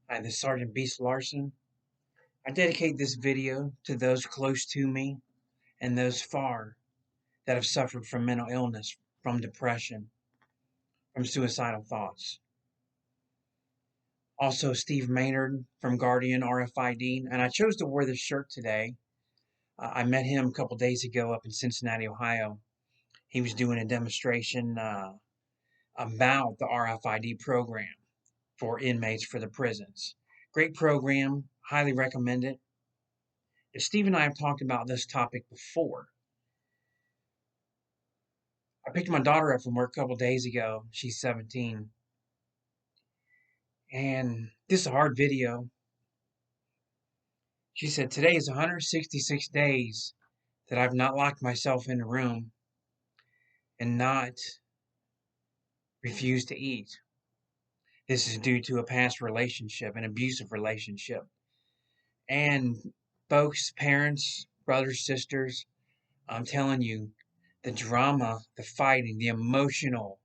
Hi, this is Sergeant Beast Larson. I dedicate this video to those close to me and those far that have suffered from mental illness, from depression, from suicidal thoughts. Also, Steve Maynard from Guardian RFID, and I chose to wear this shirt today. I met him a couple days ago up in Cincinnati, Ohio. He was doing a demonstration about the RFID program for inmates for the prisons. Great program, highly recommend it. Steve and I have talked about this topic before. I picked my daughter up from work a couple days ago. She's 17. And this is a hard video. She said, today is 166 days that I've not locked myself in a room and not refused to eat. This is due to a past relationship, an abusive relationship. And folks, parents, brothers, sisters, I'm telling you, the drama, the fighting, the intentional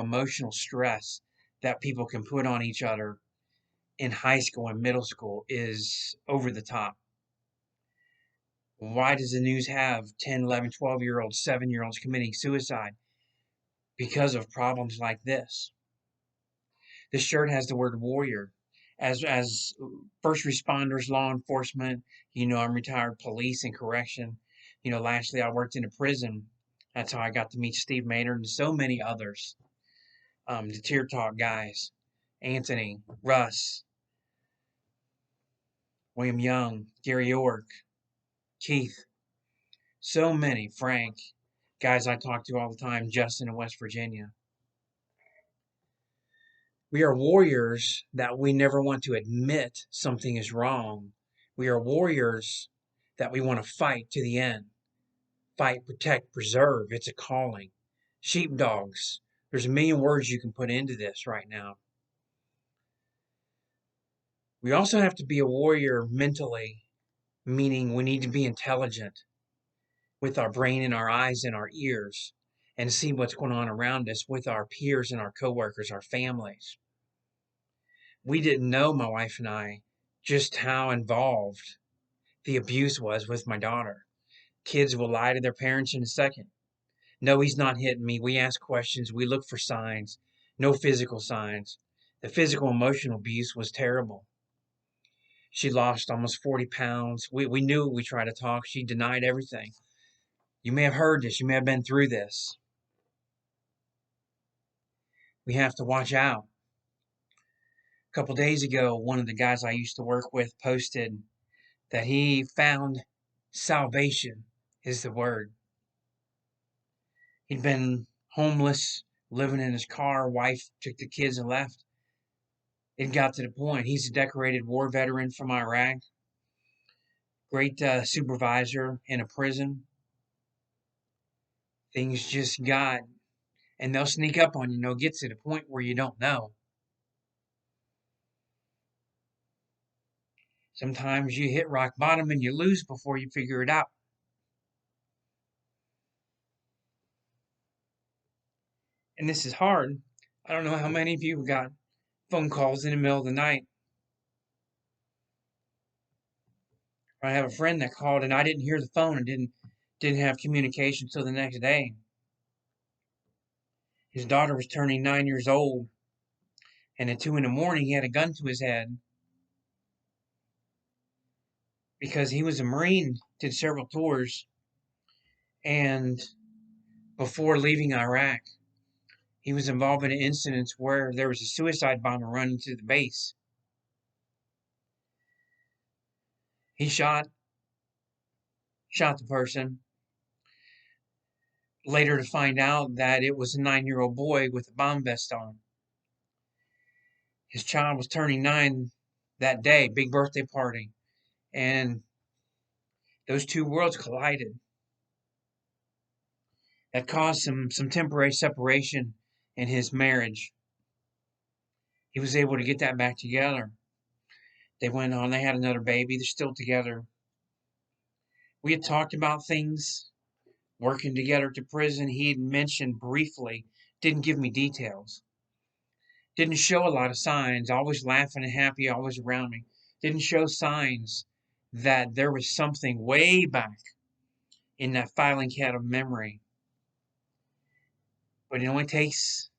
emotional stress that people can put on each other in high school and middle school is over the top. Why does the news have 10, 11, 12-year-olds, 7-year-olds committing suicide? Because of problems like this. This shirt has the word warrior. As first responders, law enforcement, I'm retired police and correction. Lastly, I worked in a prison. That's how I got to meet Steve Maynard and so many others. The Tear Talk guys, Anthony, Russ, William Young, Gary York, Keith, so many, Frank, guys I talk to all the time, Justin in West Virginia. We are warriors that we never want to admit something is wrong. We are warriors that we want to fight to the end. Fight, protect, preserve. It's a calling. Sheepdogs. There's a million words you can put into this right now. We also have to be a warrior mentally, meaning we need to be intelligent with our brain and our eyes and our ears and see what's going on around us with our peers and our coworkers, our families. We didn't know, my wife and I, just how involved the abuse was with my daughter. Kids will lie to their parents in a second. No, he's not hitting me. We ask questions. We look for signs. No physical signs. The physical emotional abuse was terrible. She lost almost 40 pounds. We knew it. We tried to talk. She denied everything. You may have heard this. You may have been through this. We have to watch out. A couple days ago, one of the guys I used to work with posted that he found salvation is the word. He'd been homeless, living in his car. Wife took the kids and left. It got to the point. He's a decorated war veteran from Iraq. Great supervisor in a prison. Things just got, and they'll sneak up on you. Get to the point where you don't know. Sometimes you hit rock bottom and you lose before you figure it out. And this is hard. I don't know how many of you have got phone calls in the middle of the night. I have a friend that called and I didn't hear the phone and didn't have communication until the next day. His daughter was turning 9 years old, and at 2 in the morning he had a gun to his head because he was a Marine, did several tours, and before leaving Iraq, he was involved in an incident where there was a suicide bomber run into the base. He shot the person, later to find out that it was a 9-year-old boy with a bomb vest on. His child was turning 9 that day, big birthday party, and those two worlds collided. That caused some temporary separation in his marriage. He was able to get that back together. They went on, they had another baby, they're still together. We had talked about things, working together to prison. He had mentioned briefly, didn't give me details, Didn't show a lot of signs, always laughing and happy, always around me. Didn't show signs that there was something way back in that filing cabinet of memory. But it only takes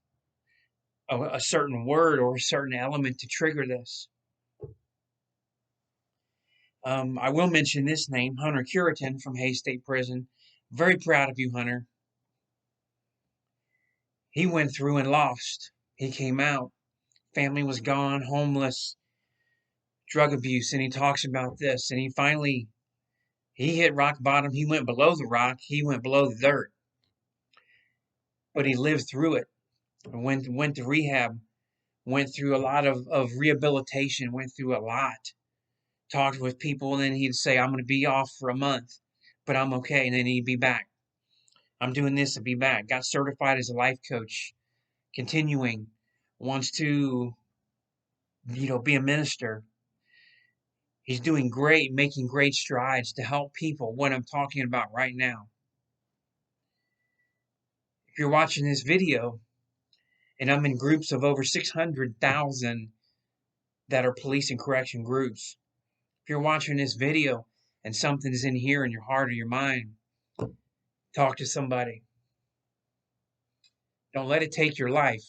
a certain word or a certain element to trigger this. I will mention this name, Hunter Curitan from Hays State Prison. Very proud of you, Hunter. He went through and lost. He came out. Family was gone, homeless, drug abuse, and he talks about this. And he hit rock bottom. He went below the rock. He went below the dirt. But he lived through it. Went to rehab. Went through a lot of rehabilitation. Went through a lot. Talked with people, and then he'd say, I'm going to be off for a month, but I'm okay. And then he'd be back. I'm doing this to be back. Got certified as a life coach. Continuing. Wants to, be a minister. He's doing great, making great strides to help people, what I'm talking about right now. If you're watching this video, and I'm in groups of over 600,000 that are police and correction groups. If you're watching this video and something's in here in your heart or your mind, talk to somebody. Don't let it take your life.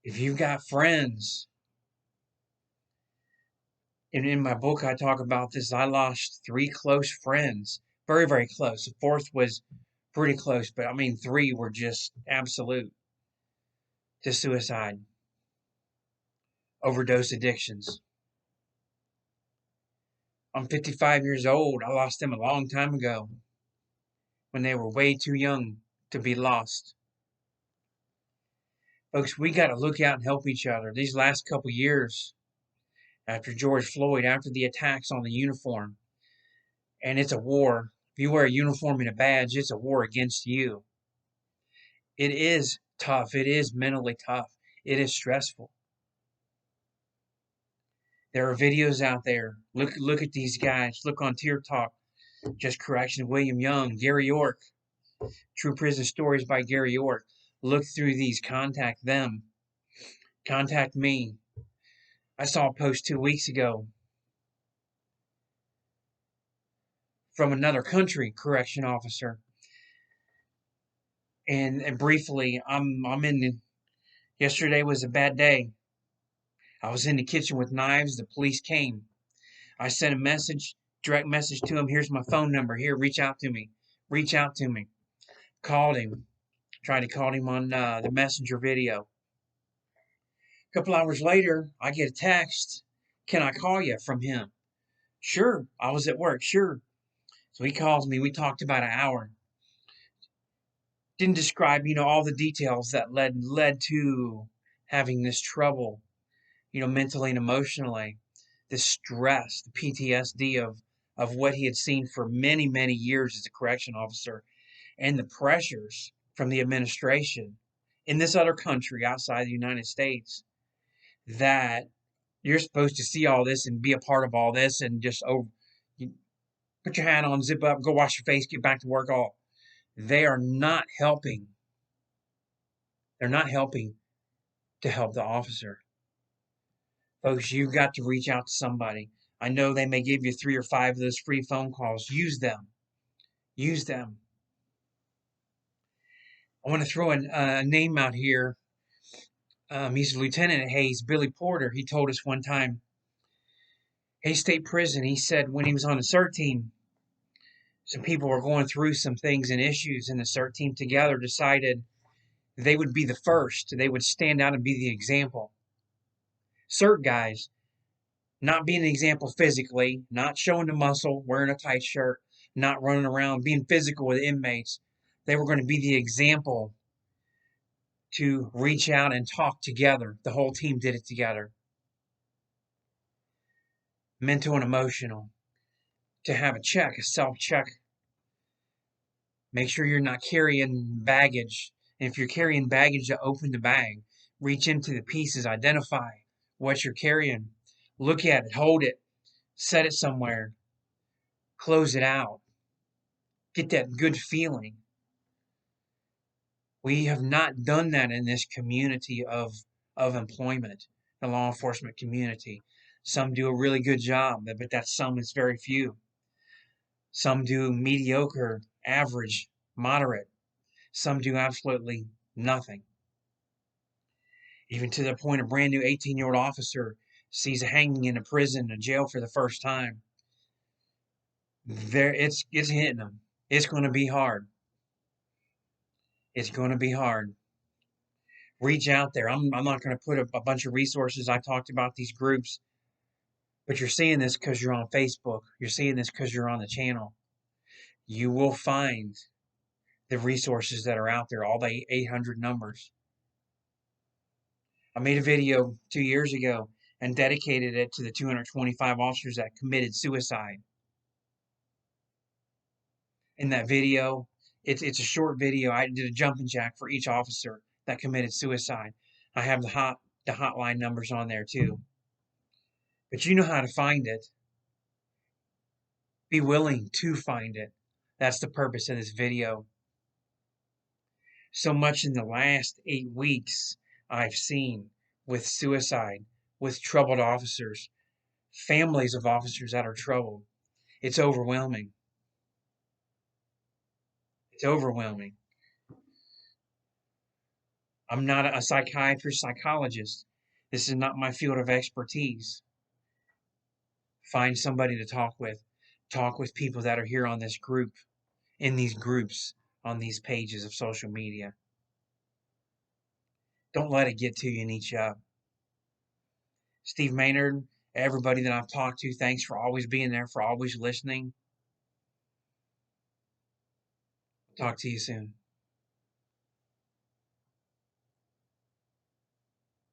If you've got friends, and in my book I talk about this, I lost 3 close friends. Very, very close. The 4th was pretty close, but 3 were just absolute to suicide. Overdose addictions. I'm 55 years old. I lost them a long time ago when they were way too young to be lost. Folks, we got to look out and help each other. These last couple years, after George Floyd, after the attacks on the uniform, and it's a war. If you wear a uniform and a badge, it's a war against you. It is tough. It is mentally tough. It is stressful. There are videos out there. Look at these guys. Look on Tier Talk. Just Correction, William Young, Gary York. True Prison Stories by Gary York. Look through these. Contact them. Contact me. I saw a post 2 weeks ago from another country correction officer. And briefly, yesterday was a bad day. I was in the kitchen with knives. The police came. I sent a message, direct message to him. Here's my phone number. Here, reach out to me. Reach out to me. Called him. Tried to call him on the messenger video. A couple hours later, I get a text. Can I call you from him? Sure. I was at work. Sure. So he calls me. We talked about an hour. Didn't describe, all the details that led to having this trouble, mentally and emotionally, the stress, the PTSD of what he had seen for many, many years as a correction officer, and the pressures from the administration in this other country outside the United States, that you're supposed to see all this and be a part of all this and just put your hat on, zip up, go wash your face, get back to work. They are not helping. They're not helping to help the officer. Folks, you've got to reach out to somebody. I know they may give you 3 or 5 of those free phone calls. Use them. Use them. I want to throw a name out here. He's a lieutenant at Hays, Billy Porter. He told us one time, Hays State Prison, he said when he was on the CERT team, some people were going through some things and issues, and the CERT team together decided they would be the first. They would stand out and be the example. CERT guys, not being an example physically, not showing the muscle, wearing a tight shirt, not running around, being physical with inmates. They were going to be the example to reach out and talk together. The whole team did it together. Mental and emotional. To have a check, a self-check. Make sure you're not carrying baggage. And if you're carrying baggage, to open the bag. Reach into the pieces. Identify what you're carrying. Look at it. Hold it. Set it somewhere. Close it out. Get that good feeling. We have not done that in this community of employment, the law enforcement community. Some do a really good job, but that some is very few. Some do mediocre, average, moderate. Some do absolutely nothing. Even to the point a brand new 18-year-old officer sees a hanging in a prison, a jail for the first time. It's hitting them. It's going to be hard. It's going to be hard. Reach out there. I'm not going to put a bunch of resources. I talked about these groups, but you're seeing this because you're on Facebook. You're seeing this because you're on the channel. You will find the resources that are out there, all the 800 numbers. I made a video 2 years ago and dedicated it to the 225 officers that committed suicide. In that video, it's a short video. I did a jumping jack for each officer that committed suicide. I have the hotline numbers on there too. But you know how to find it. Be willing to find it. That's the purpose of this video. So much in the last 8 weeks I've seen with suicide, with troubled officers, families of officers that are troubled. It's overwhelming. It's overwhelming. I'm not a psychiatrist, psychologist. This is not my field of expertise. Find somebody to talk with. Talk with people that are here on this group, in these groups, on these pages of social media. Don't let it get to you and eat you up. Steve Maynard, everybody that I've talked to, thanks for always being there, for always listening. Talk to you soon.